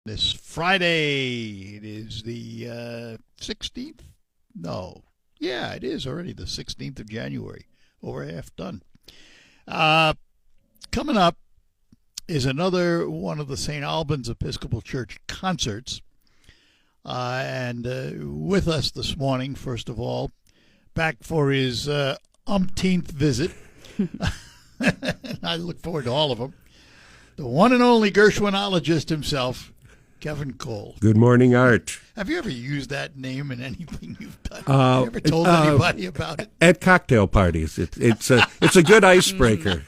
This Friday, it is the 16th? No. Yeah, it is already the 16th of January. Over half done. Uh, Coming up is another one of the St. Albans Episcopal Church concerts. And with us this morning, first of all, back for his umpteenth visit. I look forward to all of them. The one and only Gershwinologist himself, Kevin Cole. Good morning, Art. Have you ever used that name in anything you've done? Have you ever told anybody about it? At cocktail parties. It's a good icebreaker.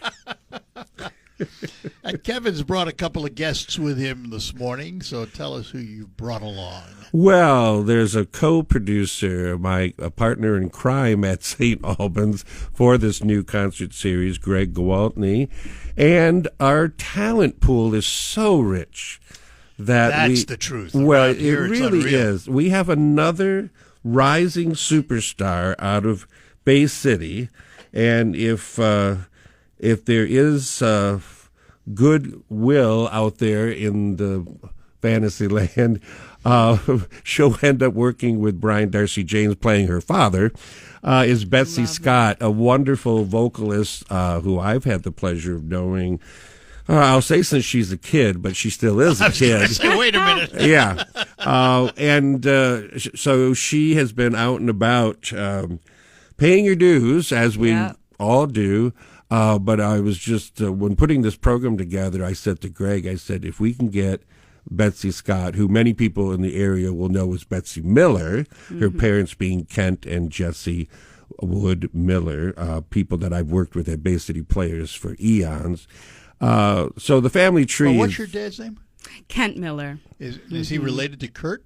And Kevin's brought a couple of guests with him this morning, so tell us who you brought along. Well, there's a co-producer, a partner in crime at St. Albans for this new concert series, Greg Gwaltney. And our talent pool is so rich that's the truth. Well, Around here, it really is. We have another rising superstar out of Bay City, and if there is goodwill out there in the fantasy land, she'll end up working with Brian Darcy James, playing her father. Is Betsy Scott, a wonderful vocalist who I've had the pleasure of knowing. I'll say since she's a kid, but she still is a kid. Wait a minute. Yeah. So she has been out and about paying her dues, as we all do. But I was just, when putting this program together, I said to Greg, if we can get Betsy Scott, who many people in the area will know as Betsy Miller, her parents being Kent and Jesse Wood Miller, people that I've worked with at Bay City Players for eons. So the family tree. Well, what's your dad's name? Kent Miller. Is he related to Kurt?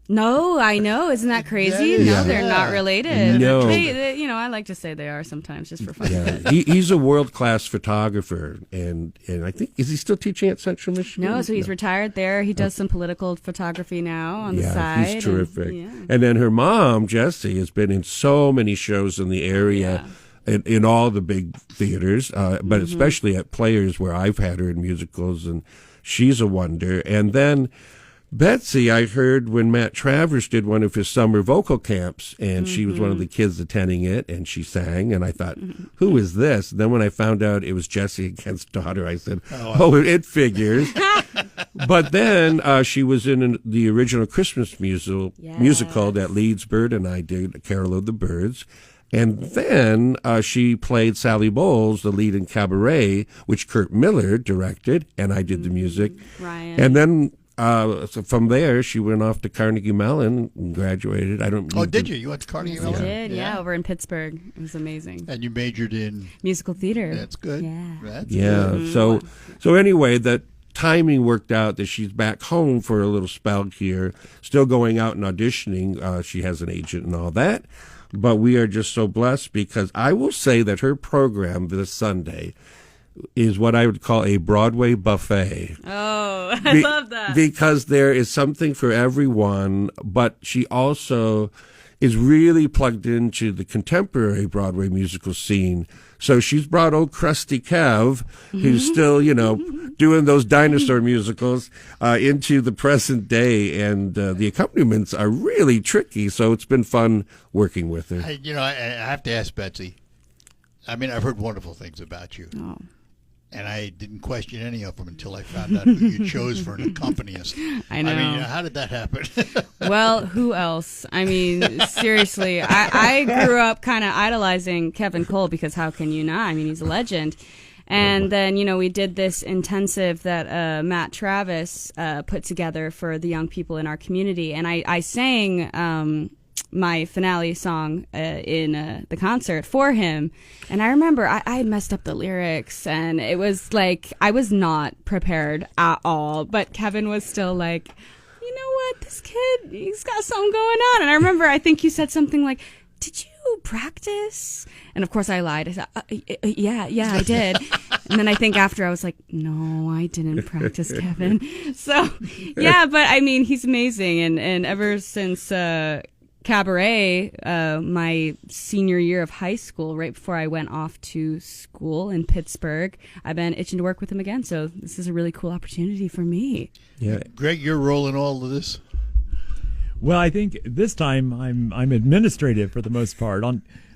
No, I know. Isn't that crazy? Yeah. No, they're not related. No. They, I like to say they are sometimes, just for fun. Yeah, he's a world-class photographer, and I think, is he still teaching at Central Michigan? No, so he's retired there. He does some political photography now on the side. He's terrific. And then her mom, Jessie, has been in so many shows in the area. In all the big theaters, but especially at Players, where I've had her in musicals, and she's a wonder. And then Betsy, I heard when Matt Travers did one of his summer vocal camps, and she was one of the kids attending it, and she sang, and I thought, who is this? And then when I found out it was Jessie and Kent's daughter, I said, it figures. But then she was in the original Christmas musical that Leeds Bird and I did, Carol of the Birds. And then she played Sally Bowles, the lead in Cabaret, which Kurt Miller directed, and I did the music. Ryan. And then so from there, she went off to Carnegie Mellon and graduated. Did you? You went to Carnegie Mellon? I did, over in Pittsburgh. It was amazing. And you majored in? Musical theater. That's good. Yeah. Good. So anyway, that timing worked out that she's back home for a little spell here, still going out and auditioning. She has an agent and all that. But we are just so blessed because I will say that her program this Sunday is what I would call a Broadway buffet. Oh, I love that. Because there is something for everyone, but she also is really plugged into the contemporary Broadway musical scene. So she's brought old Krusty Kev, who's still, doing those dinosaur musicals, into the present day, and the accompaniments are really tricky. So it's been fun working with her. I have to ask Betsy. I mean, I've heard wonderful things about you. Oh. And I didn't question any of them until I found out who you chose for an accompanist. I know. I mean, how did that happen? Well, who else? I mean, seriously, I grew up kind of idolizing Kevin Cole because how can you not? I mean, he's a legend. And then, we did this intensive that Matt Travis put together for the young people in our community. And I sang my finale song in the concert for him. And I remember I messed up the lyrics, and it was like I was not prepared at all. But Kevin was still like, you know what, this kid, he's got something going on. And I remember, I think you said something like, did you practice? And of course I lied. I said, yeah, I did. And then I think after I was like, no, I didn't practice, Kevin. So, yeah, but I mean, he's amazing. And ever since cabaret my senior year of high school, right before I went off to school in Pittsburgh. I've been itching to work with him again, so this is a really cool opportunity for me. Yeah. Greg, you're rolling all of this. Well, I think this time I'm administrative for the most part.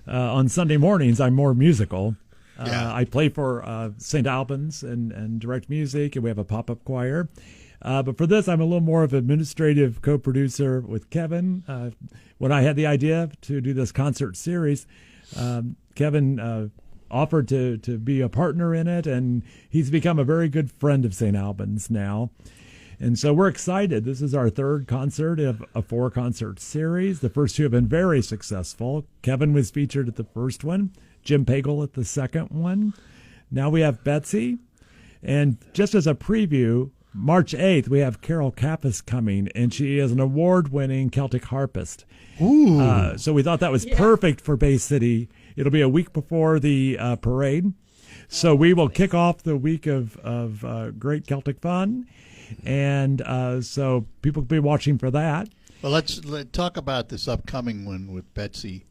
On Sunday mornings, I'm more musical. I play for St. Albans and direct music, and we have a pop-up choir. But for this, I'm a little more of an administrative co-producer with Kevin. When I had the idea to do this concert series, Kevin offered to be a partner in it, and he's become a very good friend of St. Albans now. And so we're excited. This is our third concert of a 4-concert series. The first 2 have been very successful. Kevin was featured at the first one, Jim Pagel at the second one. Now we have Betsy. And just as a preview, March 8th, we have Carol Kappas coming, and she is an award-winning Celtic harpist. Ooh. So we thought that was perfect for Bay City. It'll be a week before the parade. So we will kick off the week of great Celtic fun. And so people will be watching for that. Well, let's talk about this upcoming one with Betsy.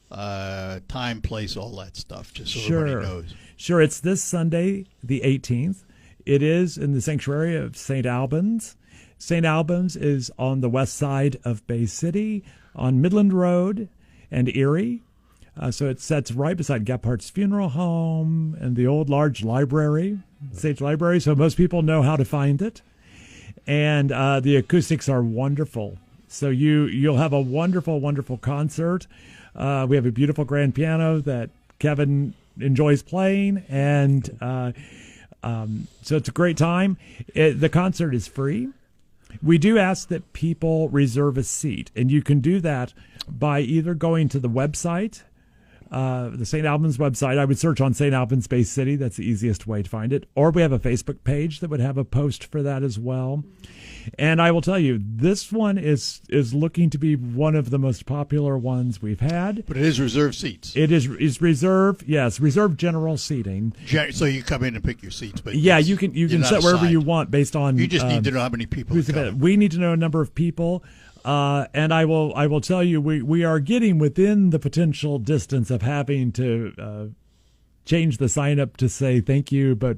Time, place, all that stuff, just so everybody knows. Sure, it's this Sunday, the 18th. It is in the sanctuary of St. Albans. St. Albans is on the west side of Bay City, on Midland Road and Erie. So it sits right beside Gephardt's Funeral Home and the old large library, Sage Library, so most people know how to find it. And the acoustics are wonderful. So you'll have a wonderful, wonderful concert. We have a beautiful grand piano that Kevin enjoys playing, and so it's a great time. The concert is free. We do ask that people reserve a seat, and you can do that by either going to the website, the St. Albans website. I would search on St. Albans Bay City. That's the easiest way to find it. Or we have a Facebook page that would have a post for that as well. And I will tell you, this one is looking to be one of the most popular ones we've had. But it is reserved seats. It is reserved, yes, reserved general seating. So you come in and pick your seats. But yeah, you can set wherever you want based on. You just need to know how many people are coming. We need to know a number of people. And I will tell you, we are getting within the potential distance of having to change the sign up to say thank you, but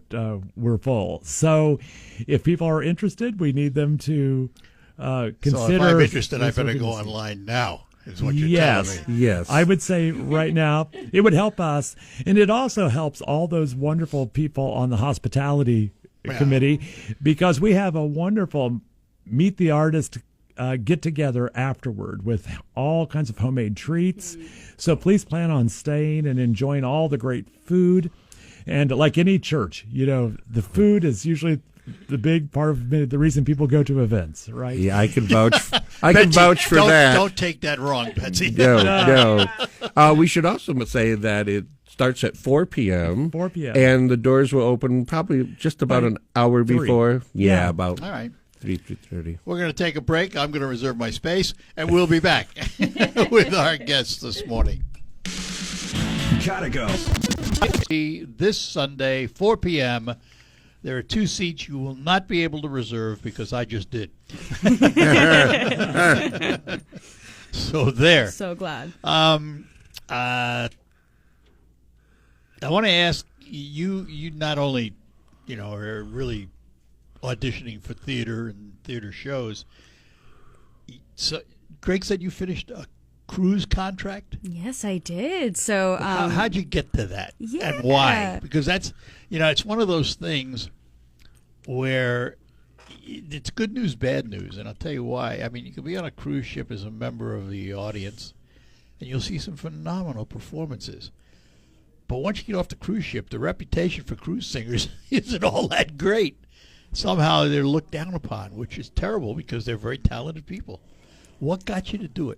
we're full. So if people are interested, we need them to consider. So if I'm interested, I better go online now, is what you're telling me. Yes. I would say right now it would help us, and it also helps all those wonderful people on the hospitality committee, because we have a wonderful Meet the Artist get together afterward with all kinds of homemade treats. So please plan on staying and enjoying all the great food. And like any church, the food is usually the big part of the reason people go to events, right? Yeah, I can vouch. I can vouch for that. Don't take that wrong, Betsy. No. We should also say that it starts at 4 p.m. 4 p.m. And the doors will open probably just about an hour before. Yeah, about. All right. 3:30. We're going to take a break. I'm going to reserve my space, and we'll be back with our guests this morning. Gotta go. This Sunday, 4 p.m., there are 2 seats you will not be able to reserve because I just did. So there. So glad. I want to ask you not only, are really auditioning for theater and theater shows. So Greg said you finished a cruise contract? Yes, I did. So how'd you get to that? Yeah. And why? Because that's, it's one of those things where it's good news, bad news. And I'll tell you why. I mean, you can be on a cruise ship as a member of the audience, and you'll see some phenomenal performances. But once you get off the cruise ship, the reputation for cruise singers isn't all that great. Somehow they're looked down upon, which is terrible because they're very talented people. What got you to do it?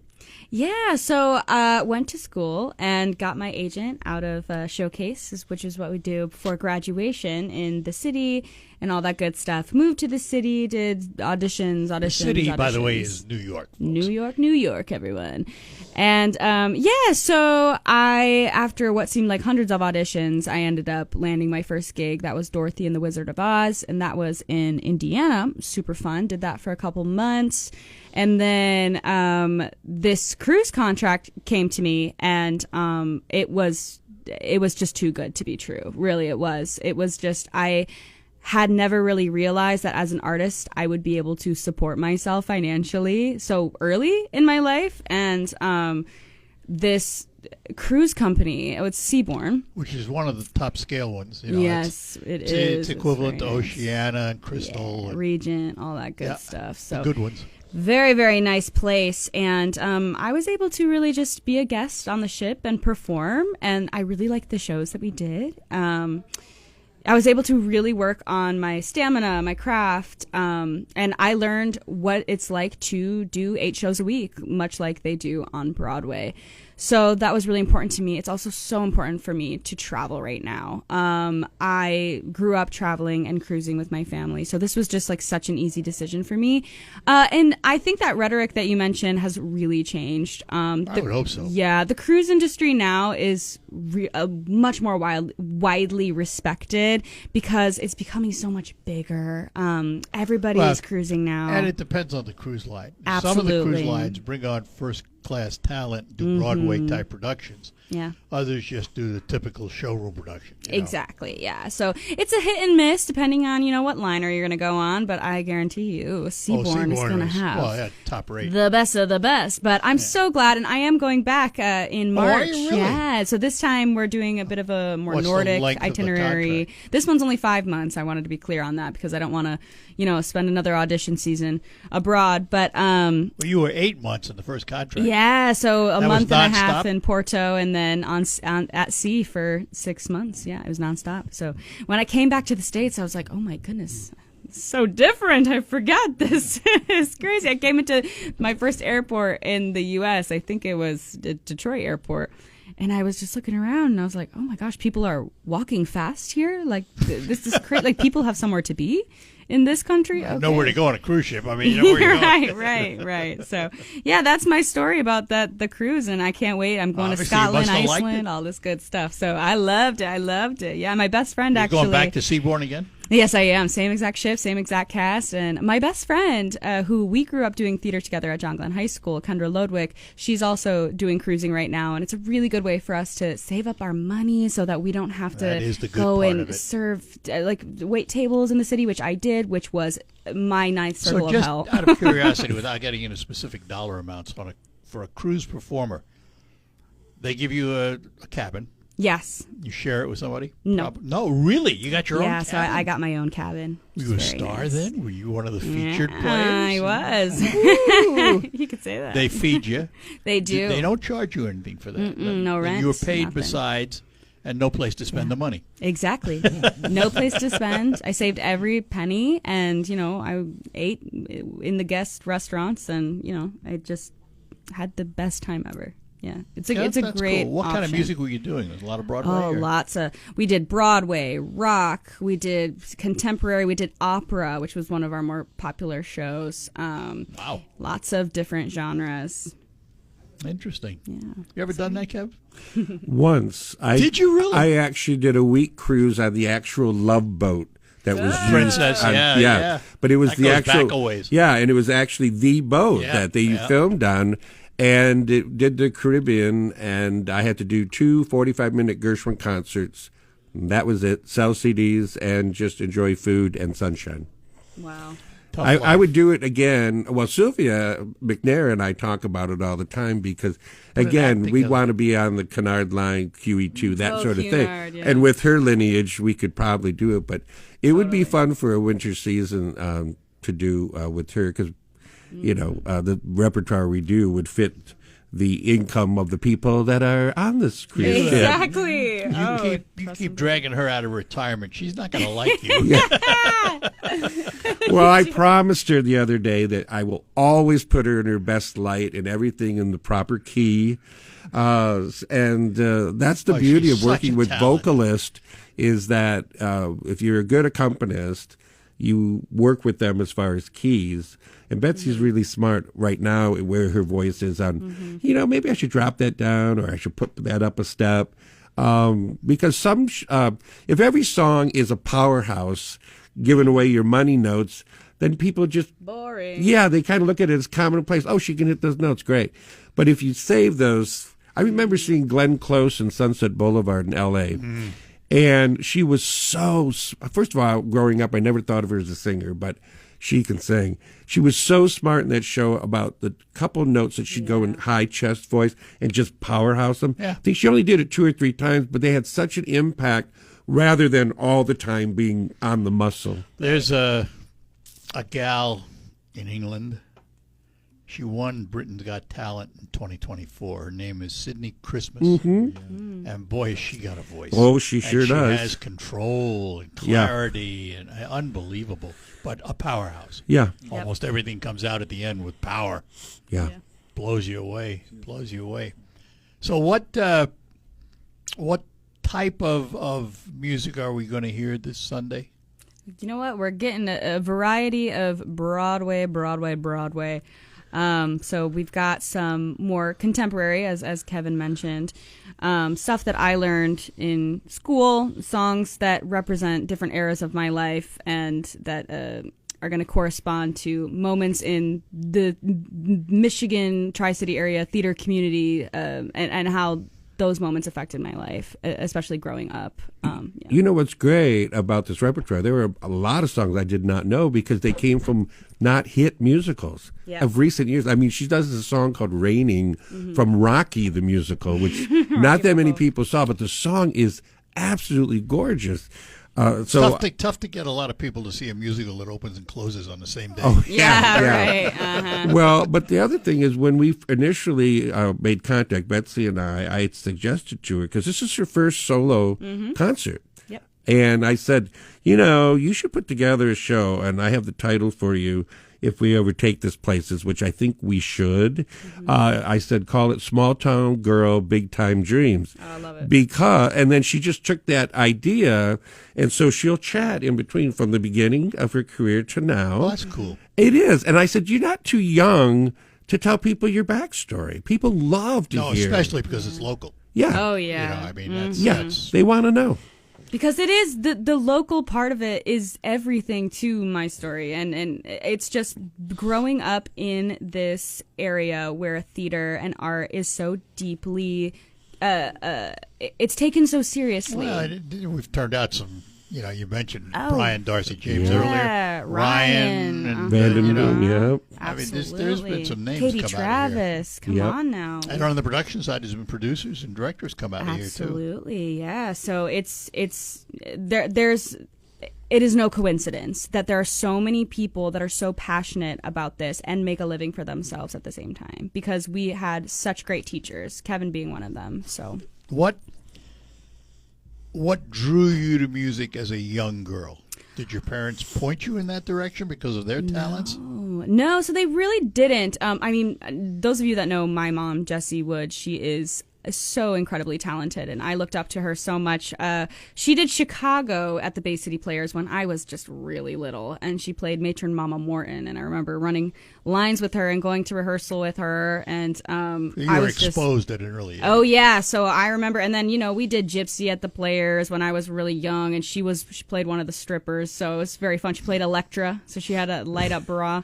Yeah, so went to school and got my agent out of Showcase, which is what we do before graduation in the city and all that good stuff. Moved to the city, did auditions. The city, by the way, is New York. Folks. New York, everyone. And so after what seemed like hundreds of auditions, I ended up landing my first gig. That was Dorothy and the Wizard of Oz, and that was in Indiana. Super fun. Did that for a couple months. And then this this cruise contract came to me, and it was just too good to be true. Really, it was. It was just, I had never really realized that as an artist, I would be able to support myself financially so early in my life. And this cruise company, it's Seabourn. Which is one of the top scale ones. You know, Yes, it is. It's equivalent to very nice. Oceana and Crystal. Yeah, and Regent, all that good Yeah, stuff. the So good ones. very, very nice place. And I was able to really just be a guest on the ship and perform. And I really liked the shows that we did. I was able to really work on my stamina, my craft. And I learned what it's like to do 8 shows a week, much like they do on Broadway. So that was really important to me. It's also so important for me to travel right now. I grew up traveling and cruising with my family. So this was just like such an easy decision for me. And I think that rhetoric that you mentioned has really changed. I would hope so. Yeah, the cruise industry now is much more widely respected because it's becoming so much bigger. Everybody is cruising now. And it depends on the cruise line. Absolutely. Some of the cruise lines bring on first-class talent, do Broadway-type productions. Yeah. Others just do the typical showroom production. you know. Exactly, yeah. So it's a hit and miss depending on, what liner you're going to go on, but I guarantee you Seabourn is going to have Well, yeah, top rate. the best of the best. But I'm so glad, and I am going back in March. are you really? Yeah, so this time we're doing a bit of a more What's the Nordic length of the itinerary. contract? This one's only 5 months. I wanted to be clear on that because I don't want to, spend another audition season abroad. But Well, you were 8 months in the first contract. yeah, so a That was month and a half nonstop? in Porto, and then on at sea for 6 months. Yeah, it was nonstop. So when I came back to the States, I was like, oh my goodness, it's so different. I forgot this. It's crazy. I came into my first airport in the U.S. I think it was Detroit Airport. And I was just looking around, and I was like, oh my gosh, people are walking fast here? Like, this is crazy. Like, people have somewhere to be in this country? Okay. Nowhere to go on a cruise ship. I mean, you know where you're going. right. So, yeah, that's my story about the cruise, and I can't wait. I'm going Obviously, to you Scotland, must have liked Iceland, it. all this good stuff. So I loved it. Yeah, my best friend You're actually. going back to Seabourn again? Yes, I am. Same exact shift, same exact cast. And my best friend, who we grew up doing theater together at John Glenn High School, Kendra Lodwick, she's also doing cruising right now. And it's a really good way for us to save up our money so that we don't have That to is the good go part and of it. serve, wait tables in the city, which I did, which was my ninth circle So just of hell. out of curiosity, without getting into specific dollar amounts, for a cruise performer, they give you a cabin. Yes. You share it with somebody? No. No, really? You got your own Yeah, cabin? so I got my own cabin. Were you a It's very star nice. then? Were you one of the featured Yeah, players? I was. You could say that. They feed you. They do. They don't charge you anything for that. no And rent, you were paid nothing. besides, and no place to spend the money. Exactly. No place to spend. I saved every penny, and I ate in the guest restaurants, and I just had the best time ever. Yeah, it's a That's great. cool. What kind of option. music were you doing? There's a lot of Broadway. Oh, or- lots of. We did Broadway, rock. We did contemporary. We did opera, which was one of our more popular shows. Wow, Lots of different genres. interesting. Yeah. You ever done that, Kev? Once. Did you really? I actually did a week cruise on the actual Love Boat that was used. Princess, yeah. But it was That the goes actual. back a ways. Yeah, and it was actually the boat Yeah, that they yeah. filmed on. And it did the Caribbean, and I had to do 2 45-minute Gershwin concerts. And that was it. Sell CDs and just enjoy food and sunshine. Wow. Tough I life. would do it again. Well, Sylvia McNair and I talk about it all the time because, again, acting we together. want to be on the Cunard line, QE2, that Oh, sort of Cunard, thing. yeah. And with her lineage, we could probably do it. But it would be fun for a winter season to do with her because, the repertoire we do would fit the income of the people that are on this cruise ship. Exactly. You keep dragging her out of retirement. She's not going to like you. Well, I promised her the other day that I will always put her in her best light and everything in the proper key. That's the beauty she's of working such a with talent. vocalists is that if you're a good accompanist, you work with them as far as keys. And Betsy's really smart right now where her voice is on, maybe I should drop that down or I should put that up a step. Because if every song is a powerhouse, giving away your money notes, then people just Boring. yeah, they kind of look at it as commonplace. Oh, she can hit those notes, great. But if you save those, I remember seeing Glenn Close in Sunset Boulevard in L.A. And she was so, first of all, growing up, I never thought of her as a singer, but she can sing. She was so smart in that show about the couple notes that she'd go in high chest voice and just powerhouse them. Yeah. I think she only did it 2 or 3 times, but they had such an impact rather than all the time being on the muscle. There's a gal in England. She won Britain's Got Talent in 2024. Her name is Sydney Christmas. And boy, has she got a voice. Oh, she And sure does. She has control and clarity and unbelievable, but a powerhouse. Yeah. Almost everything comes out at the end with power. Yeah. Blows you away. Blows you away. So what type of music are we going to hear this Sunday? You know what? We're getting a variety of Broadway. So we've got some more contemporary, as Kevin mentioned, stuff that I learned in school, songs that represent different eras of my life and that are going to correspond to moments in the Michigan Tri-City area theater community and how those moments affected my life, especially growing up. You know what's great about this repertoire? There were a lot of songs I did not know because they came from not hit musicals of recent years. I mean, she does a song called Raining from Rocky the musical, which not that many people saw, but the song is absolutely gorgeous. Tough to get a lot of people to see a musical that opens and closes on the same day. Oh, Right. Well, but the other thing is when we initially made contact, Betsy and I had suggested to her, because this is her first solo concert. Yep. And I said, you should put together a show, and I have the title for you, if we ever take this places, which I think we should. I said, call it Small Town Girl, Big Time Dreams. Oh, I love it. And then she just took that idea, and so she'll chat in between from the beginning of her career to now. Well, that's cool. It is. And I said, you're not too young to tell people your backstory. People love to hear. Especially because it's local. Yeah. Oh, yeah. I mean, that's They want to know. Because it is the local part of it is everything to my story, and it's just growing up in this area where theater and art is so deeply it's taken so seriously. Well, we've turned out some. You mentioned Oh. Brian Darcy James Yeah, earlier, Ryan, and Vanderbilt, yeah. I mean, Absolutely. there's been some names Katie come Travis, come Yep. on now. out of here. And on the production side, there's been producers and directors come out of here too. Absolutely, yeah. So it's there's it is no coincidence that there are so many people that are so passionate about this and make a living for themselves at the same time, because we had such great teachers, Kevin being one of them. So What drew you to music as a young girl? Did your parents point you in that direction because of their talents? No, so they really didn't. I mean, those of you that know my mom, Jessie Wood, she is so incredibly talented, and I looked up to her so much. She did Chicago at the Bay City Players when I was just really little, and she played Matron Mama Morton, and I remember running lines with her and going to rehearsal with her, and You I were was exposed at an early age. Oh yeah, so I remember, and then we did Gypsy at the Players when I was really young, and she played one of the strippers, so it was very fun. She played Electra, so she had a light up bra,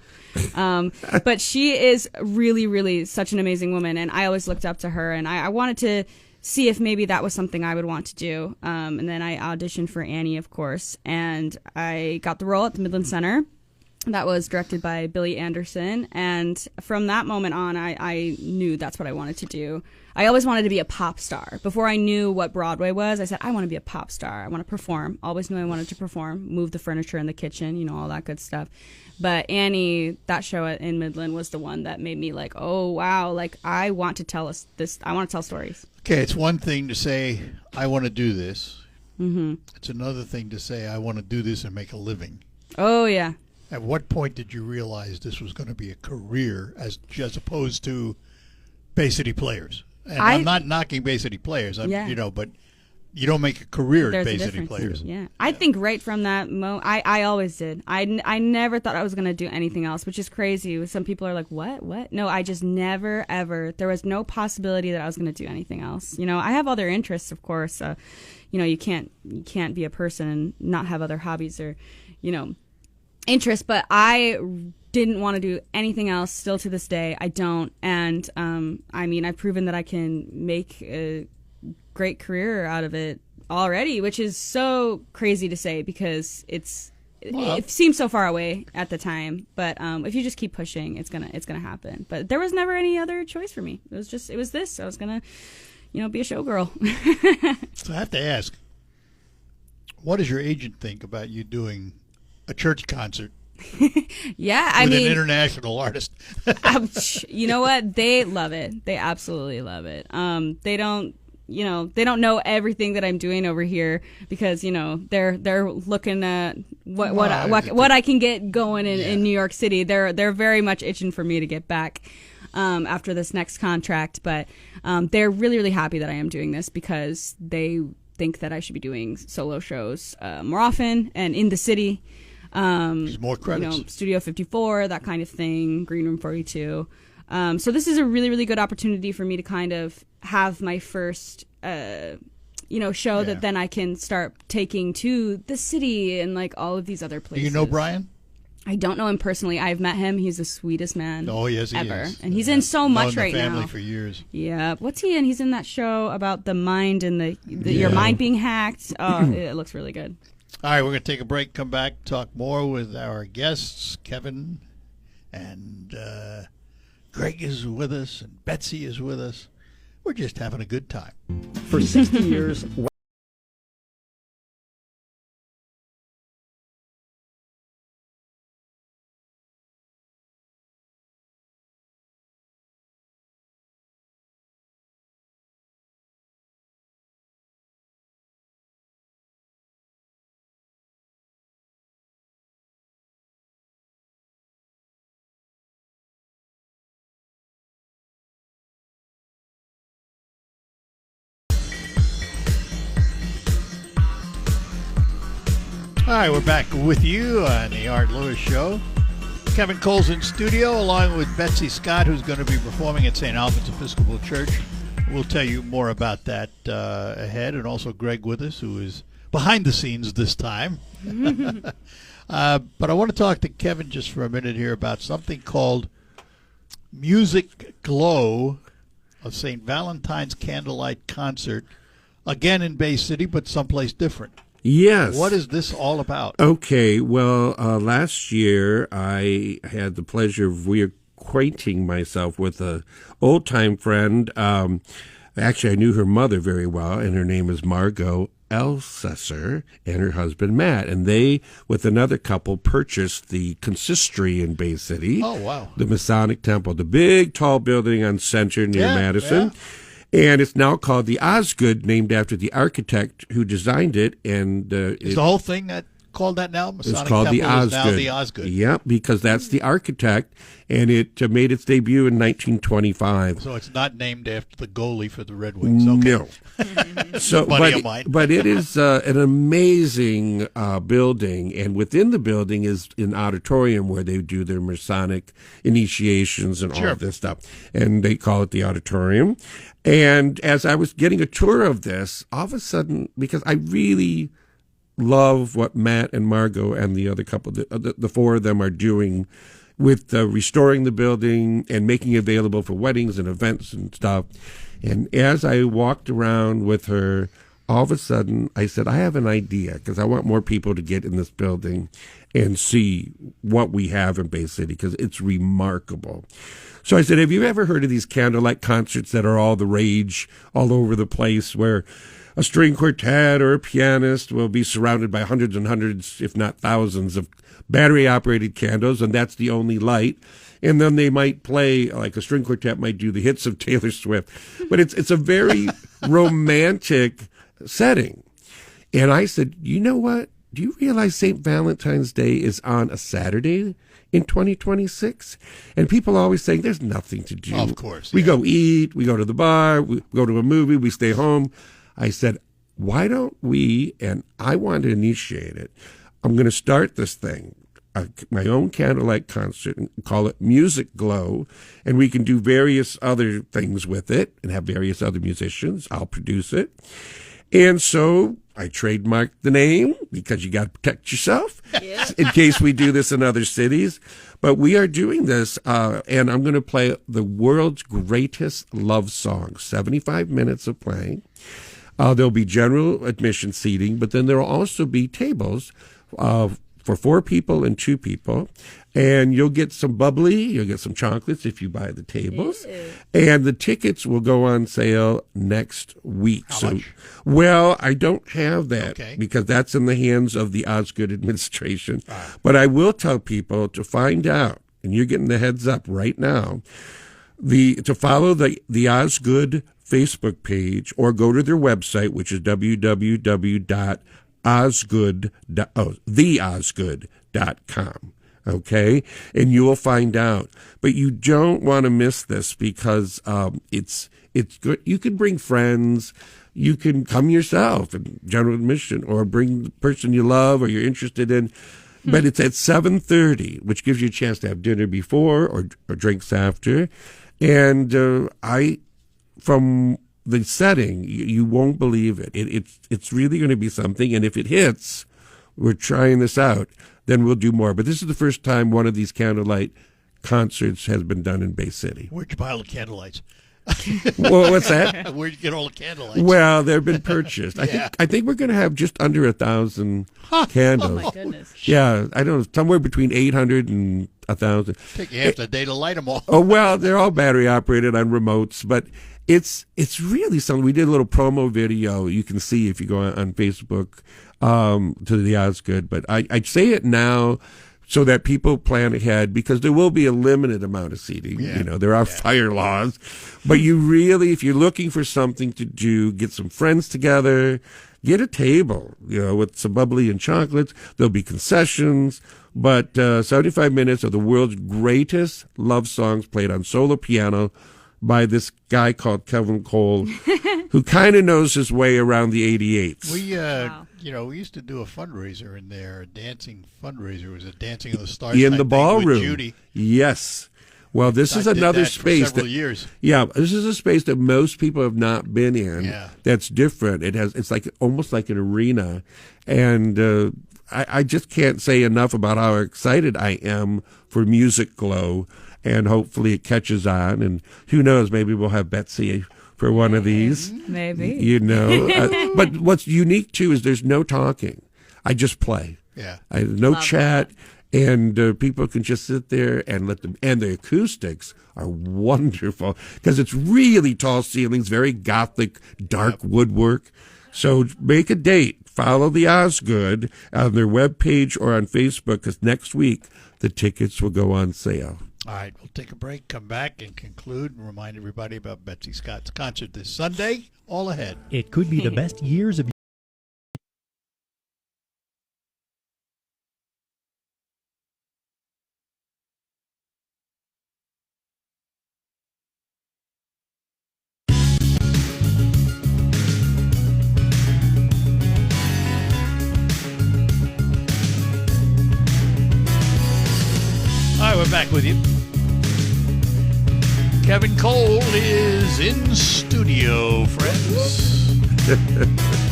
but she is really, really such an amazing woman, and I always looked up to her, and I wanted to see if maybe that was something I would want to do, and then I auditioned for Annie, of course, and I got the role at the Midland Center. That was directed by Billy Anderson, and from that moment on, I knew that's what I wanted to do. I always wanted to be a pop star. Before I knew what Broadway was, I said, I want to be a pop star. I want to perform. Always knew I wanted to perform, move the furniture in the kitchen, all that good stuff. But Annie, that show in Midland, was the one that made me like, oh, wow, like, I want to tell I want to tell stories. Okay, it's one thing to say, I want to do this. Mm-hmm. It's another thing to say, I want to do this and make a living. Oh, yeah. At what point did you realize this was going to be a career as opposed to Bay City Players? And I'm not knocking Bay City Players, but you don't make a career at Bay City Players. Yeah, I think right from that moment, I always did. I never thought I was going to do anything else, which is crazy. Some people are like, what? No, I just never, ever. There was no possibility that I was going to do anything else. I have other interests, of course. You can't be a person and not have other hobbies or, interest, but I didn't want to do anything else. Still to this day, I don't. And I mean, I've proven that I can make a great career out of it already, which is so crazy to say because it seems so far away at the time. But if you just keep pushing, it's gonna happen. But there was never any other choice for me. It was this. I was gonna, be a showgirl. So I have to ask, what does your agent think about you doing a church concert? Yeah, I mean, an international artist. You know what? They love it. They absolutely love it. They don't know everything that I'm doing over here because they're looking at what I can get going in New York City. They're very much itching for me to get back after this next contract, but they're really, really happy that I am doing this because they think that I should be doing solo shows more often and in the city. More credits. Studio 54, that kind of thing, Green Room 42. So this is a really, really good opportunity for me to kind of have my first, show that then I can start taking to the city and like all of these other places. Do you know Brian? I don't know him personally. I've met him. He's the sweetest man. Oh, yes, he ever. is. And he's in so much right now. Family for years. Yeah. What's he in? He's in that show about the mind and your mind being hacked. Oh, it looks really good. All right, we're going to take a break, come back, talk more with our guests, Kevin, and Greg is with us, and Betsy is with us. We're just having a good time. For 60 years... All right, we're back with you on the Art Lewis Show. Kevin Cole's in studio along with Betsy Scott, who's going to be performing at St. Albans Episcopal Church. We'll tell you more about that ahead, and also Greg with us, who is behind the scenes this time. But I want to talk to Kevin just for a minute here about something called Music Glow, a St. Valentine's Candlelight Concert, again in Bay City, but someplace different. Yes. What is this all about? Okay, well, last year I had the pleasure of reacquainting myself with an old-time friend. Actually, I knew her mother very well, and her name is Margot Elsesser and her husband Matt. And they, with another couple, purchased the consistory in Bay City. Oh, wow. The Masonic Temple, the big, tall building on Center near Madison. Yeah. And it's now called the Osgood, named after the architect who designed it. And is the whole thing called that now? Masonic it's called Temple the Osgood. Is now the Osgood. Yep, because that's the architect, and it made its debut in 1925. So it's not named after the goalie for the Red Wings. Okay. No. So, buddy of mine. But it is an amazing building, and within the building is an auditorium where they do their Masonic initiations and all of this stuff, and they call it the auditorium. And as I was getting a tour of this, all of a sudden, because I really love what Matt and Margot and the other couple, the four of them are doing with restoring the building and making it available for weddings and events and stuff. And as I walked around with her, all of a sudden I said, I have an idea, because I want more people to get in this building and see what we have in Bay City, because it's remarkable. So I said, have you ever heard of these candlelight concerts that are all the rage all over the place, where a string quartet or a pianist will be surrounded by hundreds and hundreds, if not thousands, of battery-operated candles, and that's the only light. And then they might play, like a string quartet might do the hits of Taylor Swift. But it's a very romantic setting. And I said, you know what? Do you realize St. Valentine's Day is on a Saturday in 2026? And people are always saying there's nothing to do. Of course. We go eat, we go to the bar, we go to a movie, we stay home. I said, why don't we, and I want to initiate it, I'm going to start this thing, my own candlelight concert, and call it Music Glow, and we can do various other things with it and have various other musicians. I'll produce it. And so I trademarked the name because you got to protect yourself in case we do this in other cities. But we are doing this, and I'm going to play the world's greatest love songs, 75 minutes of playing. There'll be general admission seating, but then there will also be tables for 4 people and 2 people. And you'll get some bubbly, you'll get some chocolates if you buy the tables. And the tickets will go on sale next week. How much? Well, I don't have that Okay. because that's in the hands of the Osgood administration. But I will tell people to find out, and you're getting the heads up right now, to follow the Osgood Facebook page or go to their website, which is theosgood.com. Okay, and you will find out. But you don't want to miss this because it's good. You can bring friends. You can come yourself in general admission, or bring the person you love or you're interested in. But it's at 7:30, which gives you a chance to have dinner before or drinks after. And from the setting, you won't believe it. It's really going to be something. And if it hits, we're trying this out, then we'll do more. But this is the first time one of these candlelight concerts has been done in Bay City. Where'd you buy all the candlelights? Well, what's that? Where'd you get all the candlelights? Well, they've been purchased. Yeah. I think we're going to have just under 1,000 candles. Oh, my goodness. Yeah, I don't know, somewhere between 800 and 1,000. Take you half the day to light them all. Oh, well, they're all battery operated on remotes, but it's really something. We did a little promo video. You can see if you go on Facebook to the Osgood. But I say it now so that people plan ahead, because there will be a limited amount of seating. Yeah. You know, there are fire laws. But you really, if you're looking for something to do, get some friends together, get a table, with some bubbly and chocolates. There'll be concessions. But 75 minutes of the world's greatest love songs played on solo piano by this guy called Kevin Cole, who kind of knows his way around the 88s. We, Wow. we used to do a fundraiser in there, a dancing fundraiser. It was a Dancing of the Stars In type the thing ballroom. with Judy. Yes. Well, this is I did another that for space several years. Yeah, this is a space that most people have not been in. Yeah. That's different. It's like almost like an arena, and I just can't say enough about how excited I am for Music Glow, and hopefully it catches on. And who knows, maybe we'll have Betsy for one of these. Maybe. But what's unique too is there's no talking. I just play. Yeah. No Love chat. And people can just sit there and let them. And the acoustics are wonderful because it's really tall ceilings, very gothic, dark woodwork. So make a date. Follow the Osgood on their webpage or on Facebook, because next week the tickets will go on sale. All right, we'll take a break, come back, and conclude, and remind everybody about Betsy Scott's concert this Sunday. All ahead. It could be the best years of All right, we're back with you. Kevin Cole is in studio, friends.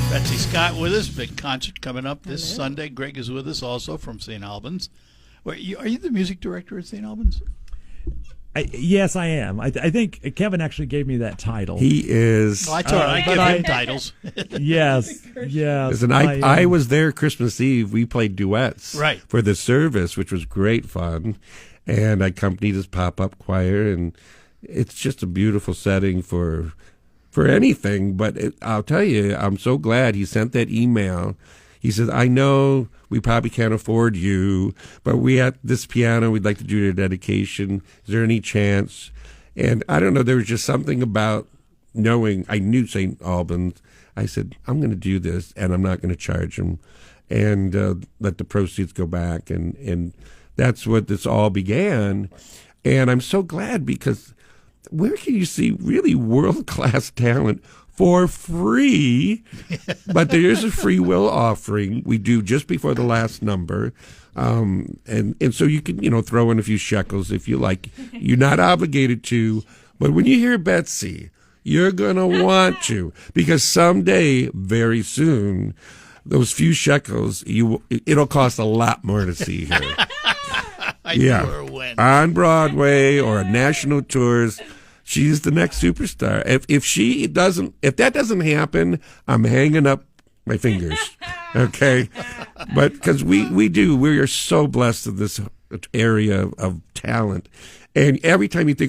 Betsy Scott with us. Big concert coming up this Sunday. Greg is with us also from St. Albans. Are you the music director at St. Albans? Yes, I am. I think Kevin actually gave me that title. He is. Oh, I told I but give I- him titles. Yes. Listen, I was there Christmas Eve. We played duets Right. for the service, which was great fun. And I accompanied his pop-up choir, and it's just a beautiful setting for anything. But I'll tell you, I'm so glad he sent that email. He says, I know we probably can't afford you, but we have this piano. We'd like to do your dedication. Is there any chance? And I don't know. There was just something about knowing. I knew St. Albans. I said, I'm going to do this, and I'm not going to charge him, and let the proceeds go back. And that's what this all began. And I'm so glad, because where can you see really world-class talent for free? But there is a free will offering we do just before the last number. And so you can, throw in a few shekels if you like. You're not obligated to. But when you hear Betsy, You're going to want to, because someday, very soon, those few shekels, it'll cost a lot more to see her. On Broadway or national tours. She's the next superstar. If that doesn't happen, I'm hanging up my fingers. Okay, but because we are so blessed in this area of talent, and every time you think,